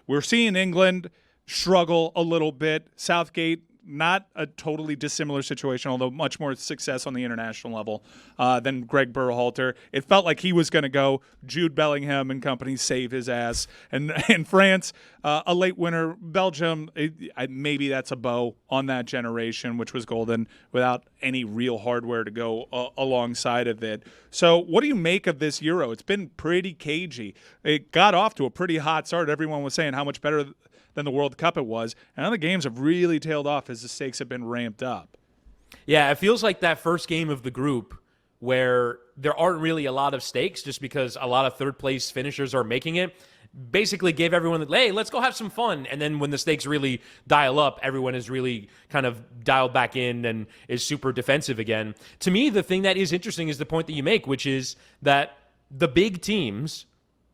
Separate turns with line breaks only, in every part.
we're seeing England struggle a little bit. Southgate, not a totally dissimilar situation, although much more success on the international level than Greg Berhalter. It felt like he was going to go. Jude Bellingham and company save his ass. And France, a late winner. Belgium, maybe that's a bow on that generation, which was golden, without any real hardware to go alongside of it. So what do you make of this Euro? It's been pretty cagey. It got off to a pretty hot start. Everyone was saying how much better than the World Cup it was. And other games have really tailed off as the stakes have been ramped up.
Yeah, it feels like that first game of the group where there aren't really a lot of stakes just because a lot of third-place finishers are making it. Basically gave everyone, hey, let's go have some fun. And then when the stakes really dial up, everyone is really kind of dialed back in and is super defensive again. To me, the thing that is interesting is the point that you make, which is that the big teams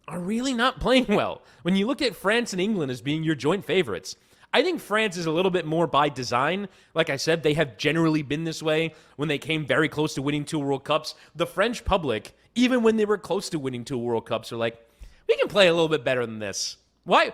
are really not playing well. When you look at France and England as being your joint favorites, I think France is a little bit more by design. Like I said, they have generally been this way when they came very close to winning 2 World Cups. The French public, even when they were close to winning 2 World Cups, are like, we can play a little bit better than this. Why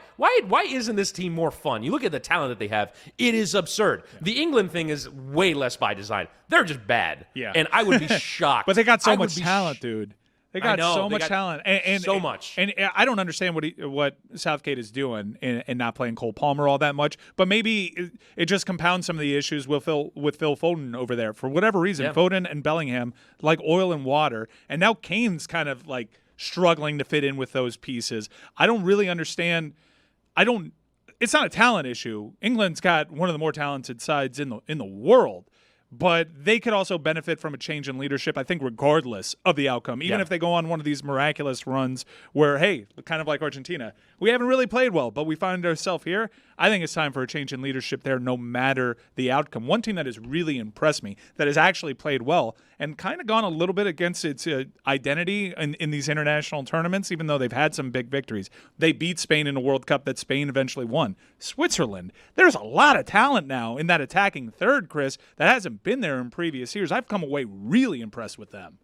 isn't this team more fun? You look at the talent that they have. It is absurd. Yeah. The England thing is way less by design. They're just bad.
Yeah.
And I would be shocked.
But they got so much talent, dude. They got
so
much talent, and
so much.
And I don't understand what Southgate is doing and not playing Cole Palmer all that much. But maybe it just compounds some of the issues with Phil Foden over there for whatever reason. Yeah. Foden and Bellingham like oil and water, and now Kane's kind of like struggling to fit in with those pieces. I don't really understand. It's not a talent issue. England's got one of the more talented sides in the world. But they could also benefit from a change in leadership, I think, regardless of the outcome. Even if they go on one of these miraculous runs where, hey, kind of like Argentina, we haven't really played well, but we find ourselves here. I think it's time for a change in leadership there no matter the outcome. One team that has really impressed me, that has actually played well and kind of gone a little bit against its identity in these international tournaments, even though they've had some big victories. They beat Spain in a World Cup that Spain eventually won. Switzerland, there's a lot of talent now in that attacking third, Chris, that hasn't been there in previous years. I've come away really impressed with them.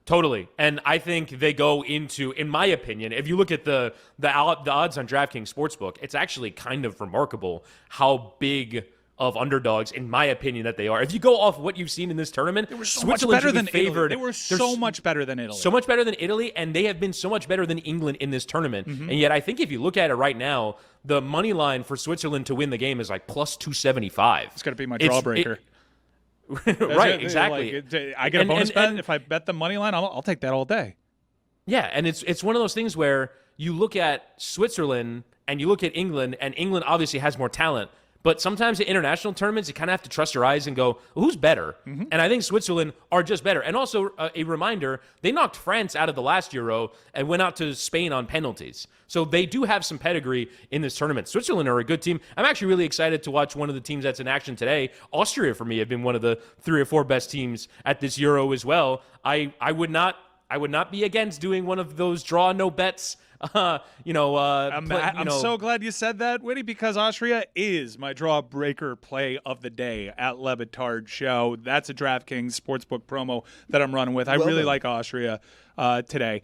Totally. And I think they go into, in my opinion, if you look at the odds on DraftKings Sportsbook, it's actually kind of remarkable how big of underdogs, in my opinion, that they are. If you go off what you've seen in this tournament,
they were so much better than favored. They were so much better than Italy.
So much better than Italy, and they have been so much better than England in this tournament. Mm-hmm. And yet I think if you look at it right now, the money line for Switzerland to win the game is like plus 275.
It's going to be my drawbreaker.
Right, exactly.
Like, I get a bonus bet if I bet the money line. I'll take that all day.
Yeah, and it's one of those things where you look at Switzerland and you look at England, and England obviously has more talent. But sometimes in international tournaments, you kind of have to trust your eyes and go, well, who's better? Mm-hmm. And I think Switzerland are just better. And also a reminder, they knocked France out of the last Euro and went out to Spain on penalties. So they do have some pedigree in this tournament. Switzerland are a good team. I'm actually really excited to watch one of the teams that's in action today. Austria, for me, have been one of the 3 or 4 best teams at this Euro as well. I would not be against doing one of those draw no bets. I'm
so glad you said that, Witty, because Austria is my draw breaker play of the day at LeBatardShow. That's a DraftKings Sportsbook promo that I'm running with. I really like Austria today.